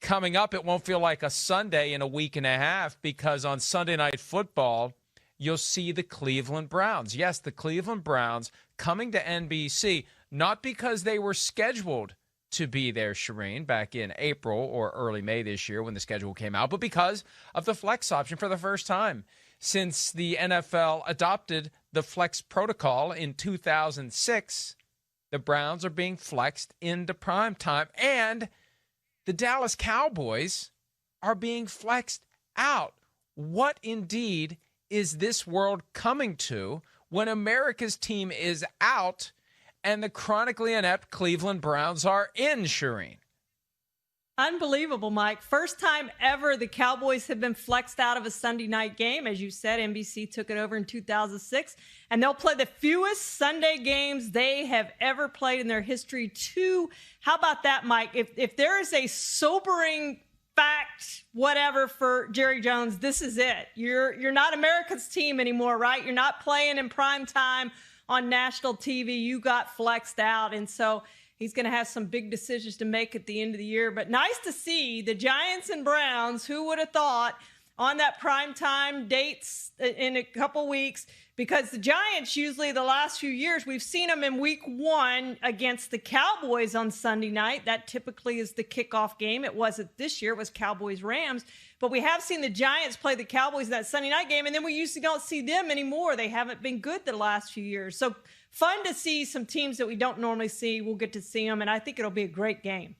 coming up, it won't feel like a Sunday in a week and a half, because on Sunday Night Football, you'll see the Cleveland Browns. Yes, the Cleveland Browns coming to NBC, not because they were scheduled to be there, Charean, back in April or early May this year when the schedule came out, but because of the flex option for the first time since the NFL adopted the flex protocol in 2006. The Browns are being flexed into prime time, and the Dallas Cowboys are being flexed out. What indeed is this world coming to when America's team is out and the chronically inept Cleveland Browns are in, Charean? Unbelievable, Mike. First time ever the Cowboys have been flexed out of a Sunday night game. As you said, NBC took it over in 2006, and they'll play the fewest Sunday games they have ever played in their history, too. How about that, Mike? If there is a sobering fact, whatever, for Jerry Jones, this is it. You're not America's team anymore, right? You're not playing in prime time on national TV. You got flexed out, and so he's going to have some big decisions to make at the end of the year. But nice to see the Giants and Browns, who would have thought, on that primetime dates in a couple weeks, because the Giants usually the last few years, we've seen them in week 1 against the Cowboys on Sunday night. That typically is the kickoff game. It wasn't this year. It was Cowboys-Rams. But we have seen the Giants play the Cowboys that Sunday night game, and then we usually don't see them anymore. They haven't been good the last few years. So fun to see some teams that we don't normally see. We'll get to see them, and I think it'll be a great game.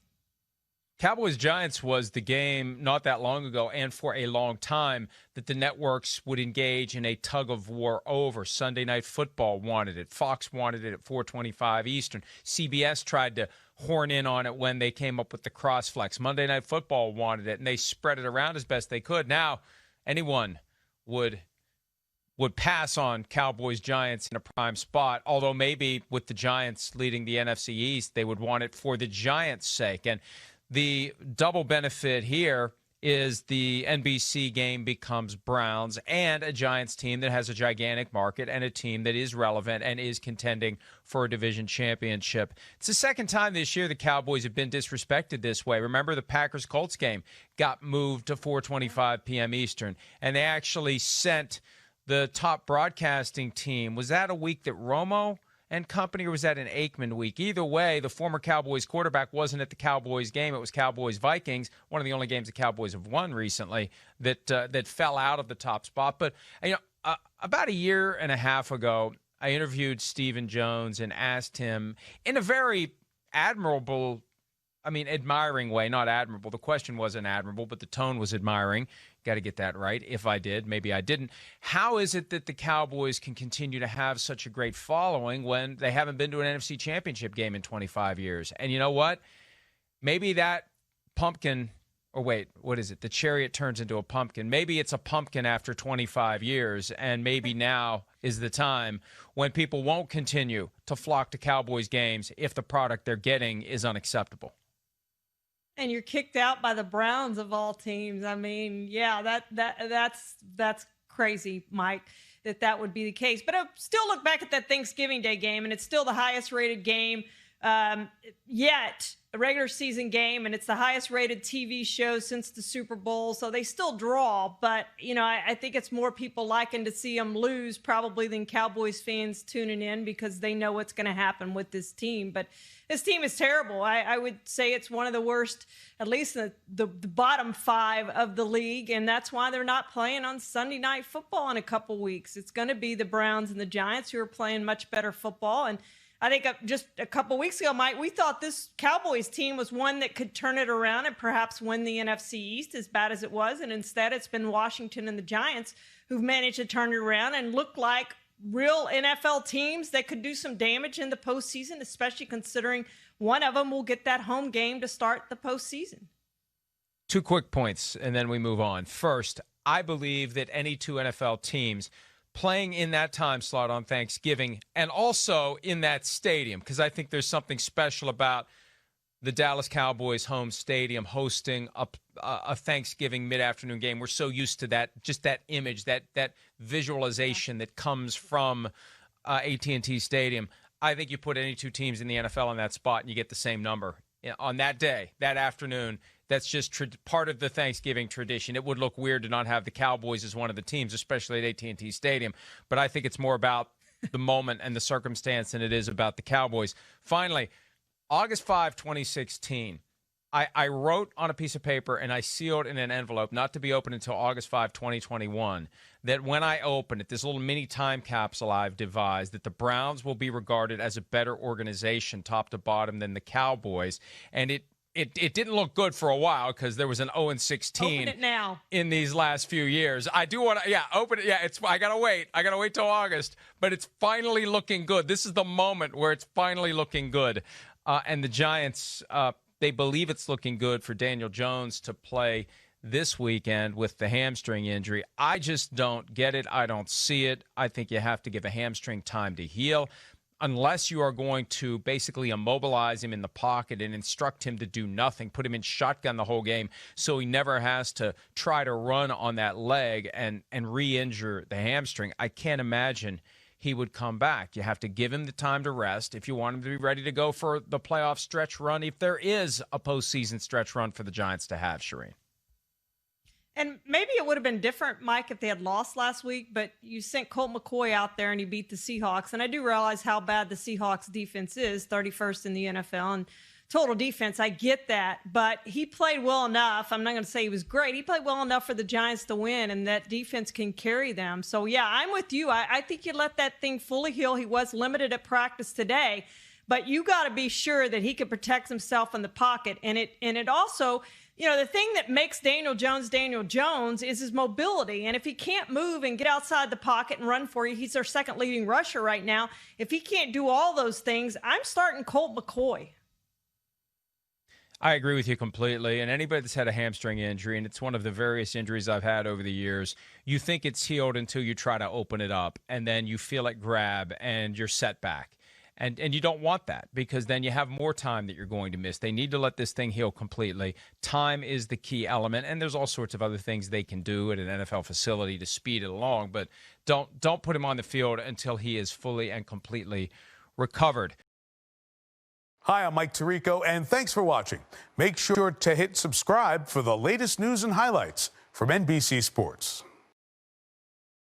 Cowboys-Giants was the game not that long ago and for a long time that the networks would engage in a tug-of-war over. Sunday Night Football wanted it. Fox wanted it at 4:25 Eastern. CBS tried to horn in on it when they came up with the cross-flex. Monday Night Football wanted it, and they spread it around as best they could. Now, anyone would pass on Cowboys-Giants in a prime spot, although maybe with the Giants leading the NFC East, they would want it for the Giants' sake. And the double benefit here is the NBC game becomes Browns and a Giants team that has a gigantic market and a team that is relevant and is contending for a division championship. It's the second time this year the Cowboys have been disrespected this way. Remember, the Packers-Colts game got moved to 4:25 p.m. Eastern, and they actually sent the top broadcasting team. Was that a week that Romo and company, or was that an Aikman week? Either way, the former Cowboys quarterback wasn't at the Cowboys game. It was Cowboys-Vikings, one of the only games the Cowboys have won recently, that fell out of the top spot. But about a year and a half ago, I interviewed Stephen Jones and asked him in a very admiring way, not admirable. The question wasn't admirable, but the tone was admiring. Got to get that right. If I did, maybe I didn't. How is it that the Cowboys can continue to have such a great following when they haven't been to an NFC championship game in 25 years? And you know what? Maybe that pumpkin, or wait, what is it? The chariot turns into a pumpkin. Maybe it's a pumpkin after 25 years, and maybe now is the time when people won't continue to flock to Cowboys games if the product they're getting is unacceptable. And you're kicked out by the Browns of all teams. I mean, yeah, that's crazy, Mike, that would be the case. But I still look back at that Thanksgiving Day game, and it's still the highest rated game yet, a regular season game, and it's the highest rated TV show since the Super Bowl. So they still draw, but I think it's more people liking to see them lose probably than Cowboys fans tuning in because they know what's going to happen with this team. But this team is terrible. I would say it's one of the worst, at least the bottom 5 of the league, and that's why they're not playing on Sunday Night Football in a couple weeks. It's going to be the Browns and the Giants who are playing much better football. And I think just a couple weeks ago, Mike, we thought this Cowboys team was one that could turn it around and perhaps win the NFC East as bad as it was. And instead, it's been Washington and the Giants who've managed to turn it around and look like real NFL teams that could do some damage in the postseason, especially considering one of them will get that home game to start the postseason. 2 quick points, and then we move on. First, I believe that any 2 NFL teams playing in that time slot on Thanksgiving and also in that stadium, because I think there's something special about the Dallas Cowboys home stadium hosting a Thanksgiving mid-afternoon game. We're so used to that, just that image, that visualization that comes from AT&T Stadium. I think you put any 2 teams in the NFL in that spot and you get the same number. On that day, that afternoon, That's just part of the Thanksgiving tradition. It would look weird to not have the Cowboys as one of the teams, especially at AT&T Stadium. But I think it's more about the moment and the circumstance than it is about the Cowboys. Finally, August 5, 2016, I wrote on a piece of paper and I sealed in an envelope, not to be opened until August 5, 2021, that when I open it, this little mini time capsule I've devised, that the Browns will be regarded as a better organization top to bottom than the Cowboys. And it didn't look good for a while because there was an 0-16 Open it now. In these last few years. I do want to, open it. Yeah, I got to wait. I got to wait till August. But it's finally looking good. This is the moment where it's finally looking good. And the Giants, they believe it's looking good for Daniel Jones to play this weekend with the hamstring injury. I just don't get it. I don't see it. I think you have to give a hamstring time to heal. Unless you are going to basically immobilize him in the pocket and instruct him to do nothing, put him in shotgun the whole game so he never has to try to run on that leg and re-injure the hamstring, I can't imagine he would come back. You have to give him the time to rest if you want him to be ready to go for the playoff stretch run, if there is a postseason stretch run for the Giants to have, Charean. And maybe it would have been different, Mike, if they had lost last week, but you sent Colt McCoy out there and he beat the Seahawks. And I do realize how bad the Seahawks defense is, 31st in the NFL and total defense. I get that, but he played well enough. I'm not going to say he was great. He played well enough for the Giants to win, and that defense can carry them. So, yeah, I'm with you. I think you let that thing fully heal. He was limited at practice today, but you got to be sure that he can protect himself in the pocket. And it also, the thing that makes Daniel Jones is his mobility. And if he can't move and get outside the pocket and run for you, he's our second leading rusher right now. If he can't do all those things, I'm starting Colt McCoy. I agree with you completely. And anybody that's had a hamstring injury, and it's one of the various injuries I've had over the years, you think it's healed until you try to open it up, and then you feel it grab and you're set back. And you don't want that, because then you have more time that you're going to miss. They need to let this thing heal completely. Time is the key element, and there's all sorts of other things they can do at an NFL facility to speed it along, but don't put him on the field until he is fully and completely recovered. Hi, I'm Mike Tirico, and thanks for watching. Make sure to hit subscribe for the latest news and highlights from NBC Sports.